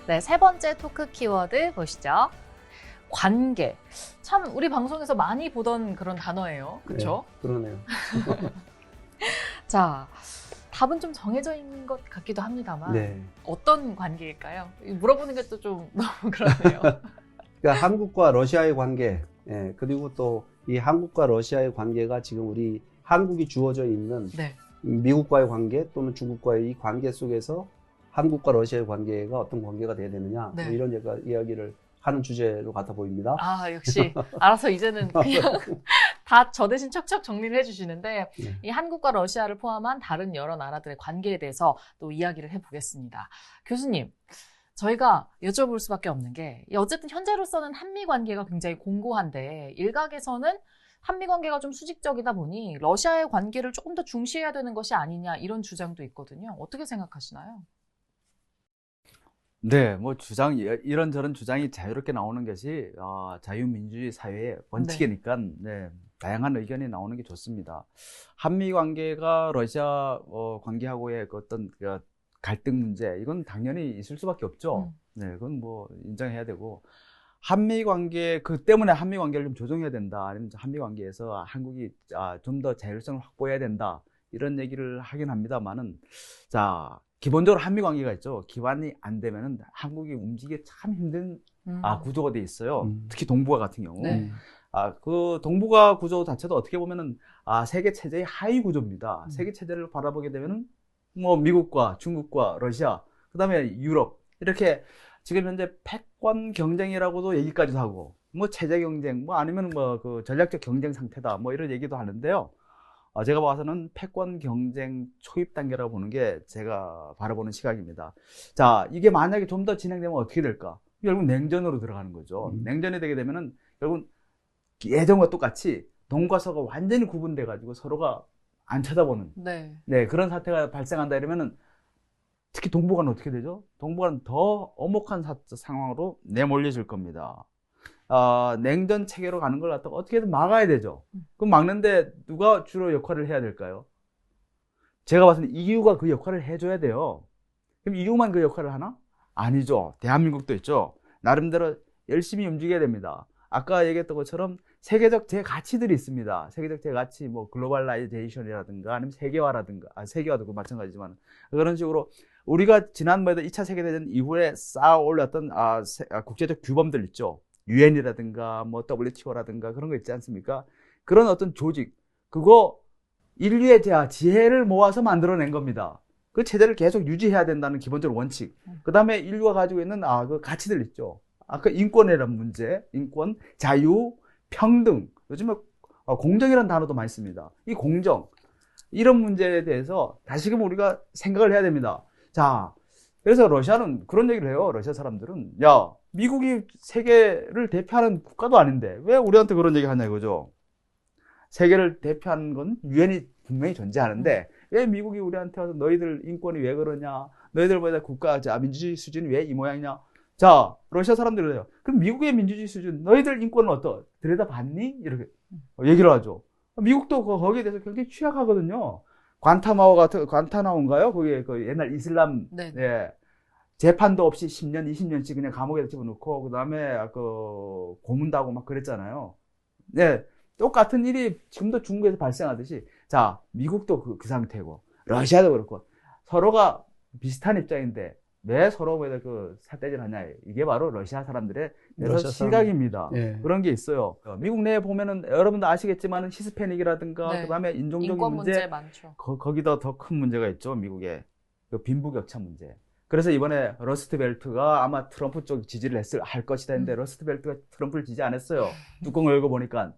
네, 세 번째 토크 키워드 보시죠. 관계. 참 우리 방송에서 많이 보던 그런 단어예요. 그렇죠? 네, 그러네요. 자, 답은 좀 정해져 있는 것 같기도 합니다만 네. 어떤 관계일까요? 물어보는 게 또 좀 너무 그러네요. 그러니까 한국과 러시아의 관계, 예, 그리고 또 이 한국과 러시아의 관계가 지금 우리 한국이 주어져 있는 네. 미국과의 관계 또는 중국과의 이 관계 속에서 한국과 러시아의 관계가 어떤 관계가 돼야 되느냐, 네. 뭐 이런 이야기를 하는 주제로 같아 보입니다. 아, 역시 알아서 이제는 그냥 다 저 대신 척척 정리를 해주시는데 네. 이 한국과 러시아를 포함한 다른 여러 나라들의 관계에 대해서 또 이야기를 해보겠습니다. 교수님, 저희가 여쭤볼 수밖에 없는 게 어쨌든 현재로서는 한미 관계가 굉장히 공고한데 일각에서는 한미 관계가 좀 수직적이다 보니 러시아의 관계를 조금 더 중시해야 되는 것이 아니냐 이런 주장도 있거든요. 어떻게 생각하시나요? 네, 뭐 이런저런 주장이 자유롭게 나오는 것이 자유민주주의 사회의 원칙이니까 네, 다양한 의견이 나오는 게 좋습니다. 한미 관계가 러시아 관계하고의 그 어떤 그 갈등 문제, 이건 당연히 있을 수밖에 없죠. 네, 그건 뭐 인정해야 되고, 한미 관계 그 때문에 한미 관계를 좀 조정해야 된다, 아니면 한미 관계에서 한국이 좀 더 자율성을 확보해야 된다, 이런 얘기를 하긴 합니다만은, 자, 기본적으로 한미 관계가 있죠. 기반이 안 되면은 한국이 움직이기 참 힘든 구조가 돼 있어요. 특히 동북아 같은 경우. 네. 그 동북아 구조 자체도 어떻게 보면은 세계 체제의 하위 구조입니다. 세계 체제를 바라보게 되면은 뭐 미국과 중국과 러시아, 그다음에 유럽, 이렇게 지금 현재 패권 경쟁이라고도 얘기까지도 하고, 뭐 체제 경쟁, 뭐 아니면 뭐 그 전략적 경쟁 상태다, 뭐 이런 얘기도 하는데요. 제가 봐서는 패권 경쟁 초입 단계라고 보는 게 제가 바라보는 시각입니다. 자, 이게 만약에 좀 더 진행되면 어떻게 될까? 결국 냉전으로 들어가는 거죠. 냉전이 되게 되면은 결국 예전과 똑같이 동과 서가 완전히 구분돼 가지고 서로가 안 쳐다보는 네, 그런 사태가 발생한다 이러면은, 특히 동북아는 어떻게 되죠? 동북아는 더 엄혹한 상황으로 내몰려질 겁니다. 냉전 체계로 가는 걸 갖다가 어떻게든 막아야 되죠. 그럼 막는데 누가 주로 역할을 해야 될까요? 제가 봤을 때 EU가 그 역할을 해줘야 돼요. 그럼 EU만 그 역할을 하나? 아니죠. 대한민국도 있죠. 나름대로 열심히 움직여야 됩니다. 아까 얘기했던 것처럼 세계적 제 가치들이 있습니다. 세계적 제 가치, 뭐 글로벌라이제이션이라든가 아니면 세계화라든가, 세계화도 마찬가지지만 그런 식으로 우리가 지난번에도 2차 세계대전 이후에 쌓아 올렸던 국제적 규범들 있죠. UN이라든가 뭐 WTO라든가 그런 거 있지 않습니까? 그런 어떤 조직, 그거 인류의 지혜를 모아서 만들어낸 겁니다. 그 체제를 계속 유지해야 된다는 기본적인 원칙. 그 다음에 인류가 가지고 있는 그 가치들 있죠. 아까 인권이라는 문제, 인권, 자유, 평등. 요즘에 공정이라는 단어도 많이 씁니다. 이 공정, 이런 문제에 대해서 다시금 우리가 생각을 해야 됩니다. 자, 그래서 러시아는 그런 얘기를 해요. 러시아 사람들은, 야, 미국이 세계를 대표하는 국가도 아닌데 왜 우리한테 그런 얘기 하냐 이거죠. 세계를 대표하는 건 유엔이 분명히 존재하는데 왜 미국이 우리한테 와서 너희들 인권이 왜 그러냐, 너희들보다 국가 민주주의 수준이 왜 이 모양이냐. 자, 러시아 사람들은 해요. 그럼 미국의 민주주의 수준, 너희들 인권은 들여다봤니? 이렇게 얘기를 하죠. 미국도 거기에 대해서 굉장히 취약하거든요. 관타나오인가요? 거기에 그 옛날 이슬람, 예, 재판도 없이 10년, 20년씩 그냥 감옥에 집어넣고, 그 다음에 고문도 하고 막 그랬잖아요. 네, 똑같은 일이 지금도 중국에서 발생하듯이, 자, 미국도 그 상태고, 러시아도 그렇고, 서로가 비슷한 입장인데, 왜 서로 그 살떼질 하냐. 이게 바로 러시아 사람들의 시각입니다. 예. 그런 게 있어요. 미국 내에 보면은 여러분도 아시겠지만 히스패닉이라든가 그다음에 인종적인 인권 문제 많죠. 거기다 더 큰 문제가 있죠. 미국의 그 빈부격차 문제. 그래서 이번에 러스트벨트가 아마 트럼프 쪽 지지를 할 것이다 했는데 러스트벨트가 트럼프를 지지 안 했어요. 뚜껑을 열고 보니까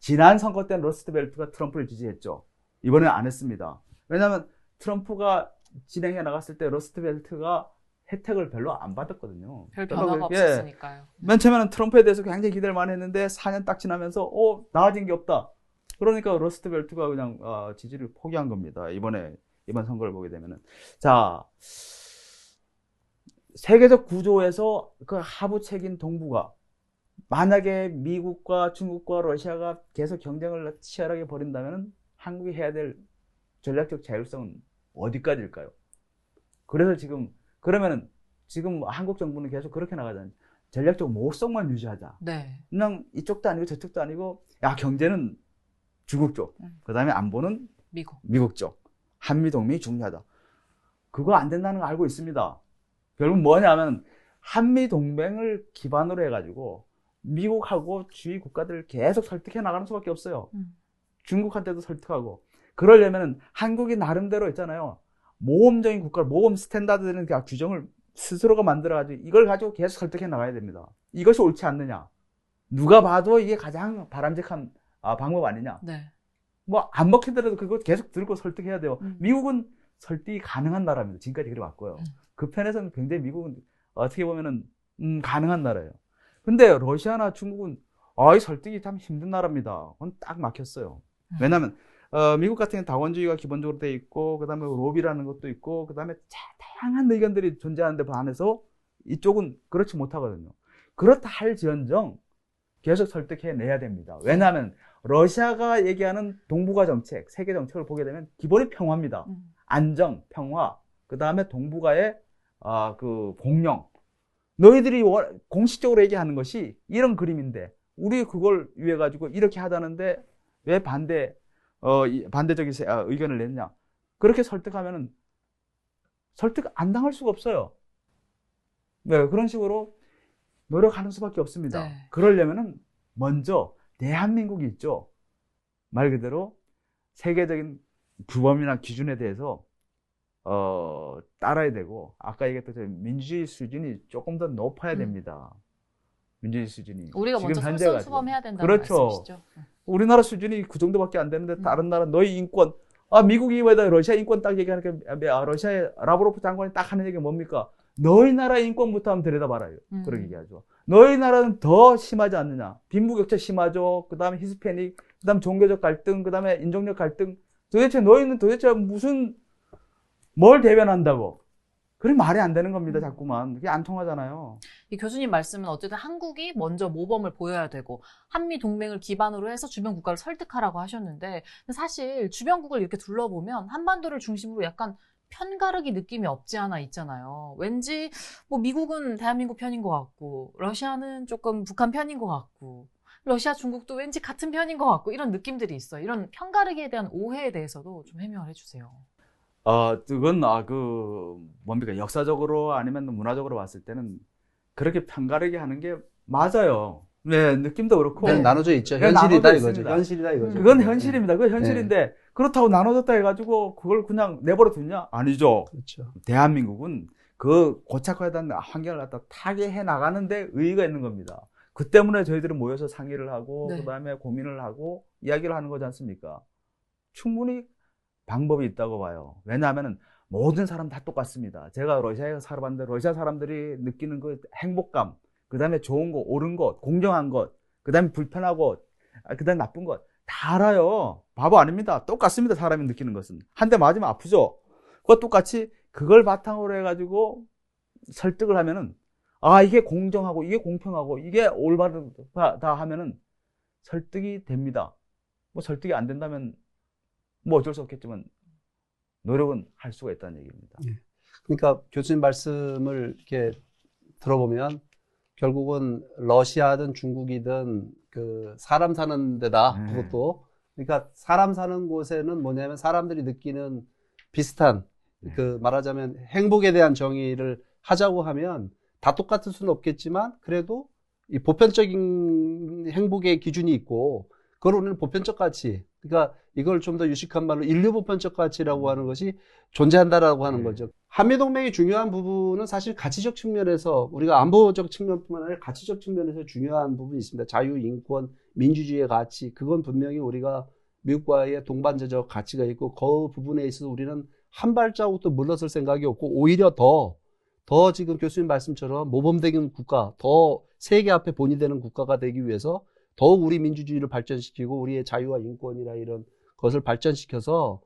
지난 선거 때는 러스트벨트가 트럼프를 지지했죠. 이번에는 안 했습니다. 왜냐하면 트럼프가 진행해 나갔을 때 러스트벨트가 혜택을 별로 안 받았거든요. 별 변화가 없었으니까요. 맨 처음에는 트럼프에 대해서 굉장히 기대를 많이 했는데 4년 딱 지나면서 나아진 게 없다. 그러니까 러스트벨트가 그냥 지지를 포기한 겁니다. 이번 선거를 보게 되면은. 자, 세계적 구조에서 그 하부책인 동북아, 만약에 미국과 중국과 러시아가 계속 경쟁을 치열하게 벌인다면 한국이 해야 될 전략적 자율성은 어디까지일까요? 그래서 그러면은 지금 한국 정부는 계속 그렇게 나가잖아요. 전략적 모호성만 유지하자. 네. 그냥 이쪽도 아니고 저쪽도 아니고, 야, 경제는 중국 쪽, 그 다음에 안보는 미국 쪽, 한미동맹이 중요하다. 그거 안 된다는 거 알고 있습니다. 결국 뭐냐면 한미동맹을 기반으로 해가지고 미국하고 주위 국가들을 계속 설득해 나가는 수밖에 없어요. 중국한테도 설득하고. 그러려면 한국이 나름대로 있잖아요. 모범적인 국가, 모범 스탠다드 되는 규정을 스스로가 만들어가지고 이걸 가지고 계속 설득해 나가야 됩니다. 이것이 옳지 않느냐. 누가 봐도 이게 가장 바람직한 방법 아니냐. 네. 뭐 안 먹히더라도 그거 계속 들고 설득해야 돼요. 미국은 설득이 가능한 나라입니다. 지금까지 그래 왔고요. 그 편에서는 굉장히 미국은 어떻게 보면은 가능한 나라예요. 근데 러시아나 중국은 이 설득이 참 힘든 나라입니다. 그건 딱 막혔어요. 왜냐하면 미국 같은 경우는 다원주의가 기본적으로 돼 있고, 그 다음에 로비라는 것도 있고, 그 다음에 다양한 의견들이 존재하는데 반해서 이쪽은 그렇지 못하거든요. 그렇다 할지언정 계속 설득해내야 됩니다. 왜냐하면 러시아가 얘기하는 동북아 정책, 세계 정책을 보게 되면 기본이 평화입니다. 안정, 평화, 그 다음에 동북아의 그 공영. 너희들이 공식적으로 얘기하는 것이 이런 그림인데 우리 그걸 위해 가지고 이렇게 하자는데 왜 반대적인 의견을 냈냐? 그렇게 설득하면은 설득 안 당할 수가 없어요. 네, 그런 식으로 노력하는 수밖에 없습니다. 네. 그러려면은 먼저 대한민국이 있죠. 말 그대로 세계적인 규범이나 기준에 대해서 따라야 되고, 아까 얘기했던 민주주의 수준이 조금 더 높아야 됩니다. 민주주의 수준이. 우리가 먼저 솔선수범해야 된다는 그렇죠. 말씀이시죠? 우리나라 수준이 그 정도밖에 안 되는데 다른 나라 너희 인권, 미국이 왜 러시아 인권 딱 얘기하니까 러시아의 라브로프 장관이 딱 하는 얘기가 뭡니까? 너희 나라 인권부터 한번 들여다봐라요. 그렇게 얘기하죠. 너희 나라는 더 심하지 않느냐? 빈부격차 심하죠. 그 다음에 히스패닉, 그 다음에 종교적 갈등, 그 다음에 인종적 갈등. 도대체 너희는 무슨 뭘 대변한다고? 그게 말이 안 되는 겁니다, 자꾸만. 그게 안 통하잖아요. 이 교수님 말씀은 어쨌든 한국이 먼저 모범을 보여야 되고 한미 동맹을 기반으로 해서 주변 국가를 설득하라고 하셨는데, 사실 주변국을 이렇게 둘러보면 한반도를 중심으로 약간 편가르기 느낌이 없지 않아 있잖아요. 왠지 뭐 미국은 대한민국 편인 것 같고, 러시아는 조금 북한 편인 것 같고, 러시아, 중국도 왠지 같은 편인 것 같고, 이런 느낌들이 있어요. 이런 편가르기에 대한 오해에 대해서도 좀 해명을 해주세요. 그건 뭡니까, 역사적으로 아니면 문화적으로 봤을 때는 그렇게 편가르기 하는 게 맞아요. 네, 느낌도 그렇고. 네, 나눠져 있죠. 네, 현실이다 나눠져 이거죠. 있습니다. 현실이다 이거죠. 그건 현실입니다. 그건 현실인데 그렇다고 나눠졌다 해가지고 그걸 그냥 내버려 두냐? 아니죠. 그렇죠. 대한민국은 그 고착화에 대한 환경을 갖다 타개해 나가는데 의의가 있는 겁니다. 그 때문에 저희들은 모여서 상의를 하고, 네. 그다음에 고민을 하고 이야기를 하는 거지 않습니까? 충분히 방법이 있다고 봐요. 왜냐하면 모든 사람 다 똑같습니다. 제가 러시아에 살아봤는데 러시아 사람들이 느끼는 그 행복감, 그 다음에 좋은 것, 옳은 것, 공정한 것, 그 다음에 불편하고, 그 다음에 나쁜 것 다 알아요. 바보 아닙니다. 똑같습니다. 사람이 느끼는 것은. 한 대 맞으면 아프죠. 그거 똑같이 그걸 바탕으로 해가지고 설득을 하면은, 이게 공정하고 이게 공평하고 이게 올바르다 하면은 설득이 됩니다. 뭐 설득이 안 된다면 뭐 어쩔 수 없겠지만 노력은 할 수가 있다는 얘기입니다. 그러니까 교수님 말씀을 이렇게 들어보면 결국은 러시아든 중국이든 그 사람 사는 데다, 그것도. 그러니까 사람 사는 곳에는 뭐냐면 사람들이 느끼는 비슷한, 그 말하자면 행복에 대한 정의를 하자고 하면 다 똑같을 수는 없겠지만 그래도 이 보편적인 행복의 기준이 있고, 그걸 우리는 보편적 가치, 그러니까 이걸 좀 더 유식한 말로 인류 보편적 가치라고 하는 것이 존재한다라고 하는 거죠. 한미동맹의 중요한 부분은 사실 가치적 측면에서, 우리가 안보적 측면뿐만 아니라 가치적 측면에서 중요한 부분이 있습니다. 자유, 인권, 민주주의의 가치, 그건 분명히 우리가 미국과의 동반자적 가치가 있고, 그 부분에 있어서 우리는 한 발자국도 물러설 생각이 없고, 오히려 더 지금 교수님 말씀처럼 모범적인 국가, 더 세계 앞에 본이 되는 국가가 되기 위해서 더욱 우리 민주주의를 발전시키고 우리의 자유와 인권이나 이런 것을 발전시켜서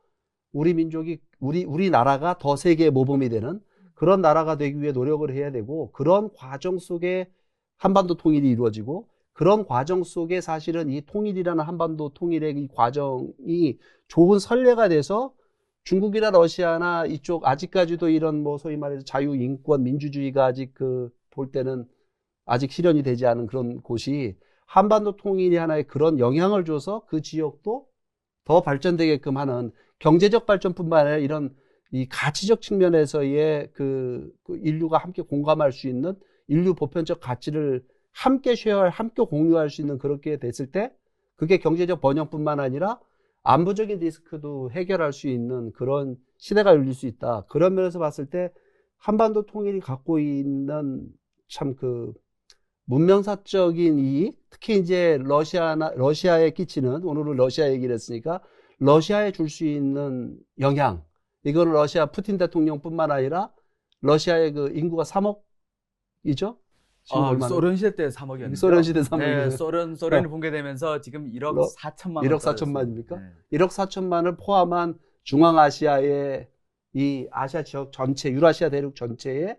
우리 민족이, 우리 나라가 더 세계의 모범이 되는 그런 나라가 되기 위해 노력을 해야 되고, 그런 과정 속에 한반도 통일이 이루어지고, 그런 과정 속에 사실은 이 통일이라는 한반도 통일의 이 과정이 좋은 선례가 돼서 중국이나 러시아나 이쪽 아직까지도 이런 뭐 소위 말해서 자유, 인권, 민주주의가 아직 볼 때는 아직 실현이 되지 않은 그런 곳이 한반도 통일이 하나의 그런 영향을 줘서 그 지역도 더 발전되게끔 하는 경제적 발전뿐만 아니라 이런 이 가치적 측면에서의 그 인류가 함께 공감할 수 있는 인류 보편적 가치를 함께 쉐어할, 함께 공유할 수 있는 그렇게 됐을 때 그게 경제적 번영뿐만 아니라 안보적인 리스크도 해결할 수 있는 그런 시대가 열릴 수 있다. 그런 면에서 봤을 때 한반도 통일이 갖고 있는 참 문명사적인 이익, 특히 이제 러시아에 끼치는, 오늘은 러시아 얘기를 했으니까 러시아에 줄 수 있는 영향, 이거는 러시아 푸틴 대통령뿐만 아니라 러시아의 인구가 3억이죠? 소련 시대 때 3억이었는데. 소련 시대 3억. 네, 소련이 붕괴되면서 지금 1억 4천만 원. 1억 4천만입니까? 네. 1억 4천만을 포함한 중앙아시아의 이 아시아 지역 전체, 유라시아 대륙 전체에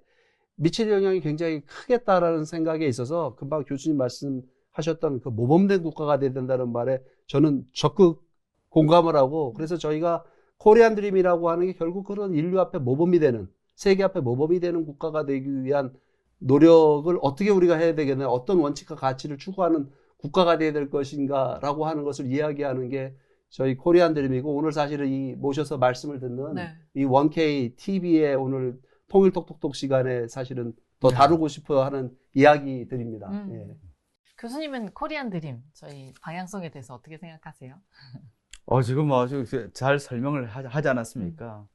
미칠 영향이 굉장히 크겠다라는 생각에 있어서 금방 교수님 말씀하셨던 그 모범된 국가가 돼야 된다는 말에 저는 적극 공감을 하고, 그래서 저희가 코리안 드림이라고 하는 게 결국 그런 인류 앞에 모범이 되는, 세계 앞에 모범이 되는 국가가 되기 위한 노력을 어떻게 우리가 해야 되겠나, 어떤 원칙과 가치를 추구하는 국가가 돼야 될 것인가라고 하는 것을 이야기하는 게 저희 코리안 드림이고, 오늘 사실은 이 모셔서 말씀을 듣는 네. 이 1K TV의 오늘 통일 톡톡톡 시간에 사실은 더 다루고 싶어 하는 이야기들입니다. 예. 교수님은 코리안 드림, 저희 방향성에 대해서 어떻게 생각하세요? 지금 아주 잘 설명을 하지 않았습니까?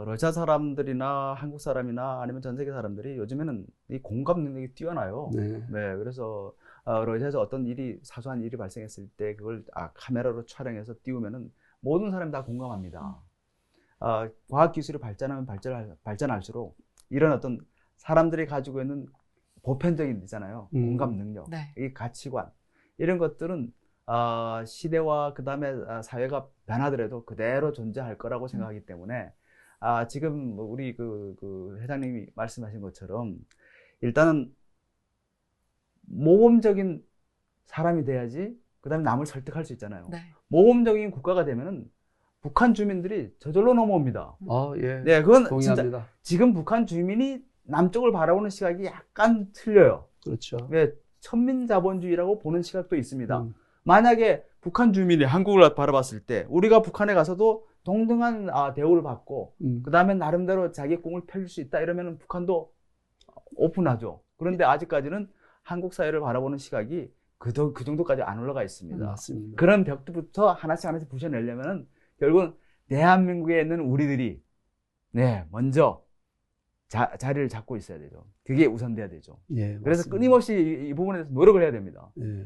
러시아 사람들이나 한국 사람이나 아니면 전 세계 사람들이 요즘에는 이 공감 능력이 뛰어나요. 네. 네, 그래서 러시아에서 어떤 사소한 일이 발생했을 때 그걸 카메라로 촬영해서 띄우면은 모든 사람이 다 공감합니다. 과학 기술이 발전하면 발전할수록 이런 어떤 사람들이 가지고 있는 보편적인 있잖아요. 공감 능력, 네. 이 가치관, 이런 것들은 시대와 그 다음에 사회가 변하더라도 그대로 존재할 거라고 생각하기 때문에 지금 우리 그 회장님이 말씀하신 것처럼 일단은 모범적인 사람이 돼야지 그 다음에 남을 설득할 수 있잖아요. 네. 모범적인 국가가 되면은 북한 주민들이 저절로 넘어옵니다. 예. 네, 그건 동의합니다. 진짜 지금 북한 주민이 남쪽을 바라보는 시각이 약간 틀려요. 그렇죠. 네, 천민자본주의라고 보는 시각도 있습니다. 만약에 북한 주민이 한국을 바라봤을 때 우리가 북한에 가서도 동등한 대우를 받고 그 다음에 나름대로 자기 꿈을 펼칠 수 있다 이러면 북한도 오픈하죠. 그런데 아직까지는 한국 사회를 바라보는 시각이 그 정도까지 안 올라가 있습니다. 맞습니다. 그런 벽부터 하나씩 부셔내려면 결국은 대한민국에 있는 우리들이 먼저 자리를 잡고 있어야 되죠. 그게 우선돼야 되죠. 예, 그래서 맞습니다. 끊임없이 이 부분에 대해서 노력을 해야 됩니다. 예.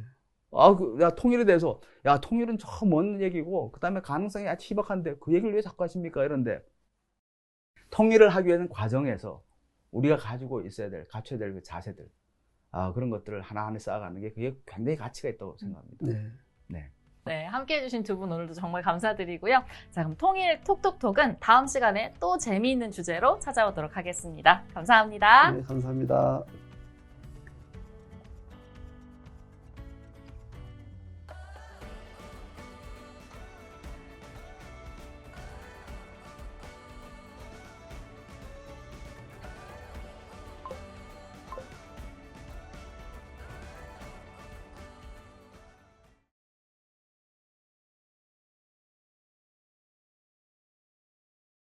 통일에 대해서, 통일은 저 먼 얘기고, 그 다음에 가능성이 아주 희박한데, 그 얘기를 왜 자꾸 하십니까? 이런데, 통일을 하기 위해서는 과정에서 우리가 가지고 있어야 될, 갖춰야 될 그 자세들, 그런 것들을 하나하나 쌓아가는 게 그게 굉장히 가치가 있다고 생각합니다. 네, 함께 해주신 두 분 오늘도 정말 감사드리고요. 자, 그럼 통일 톡톡톡은 다음 시간에 또 재미있는 주제로 찾아오도록 하겠습니다. 감사합니다. 네, 감사합니다.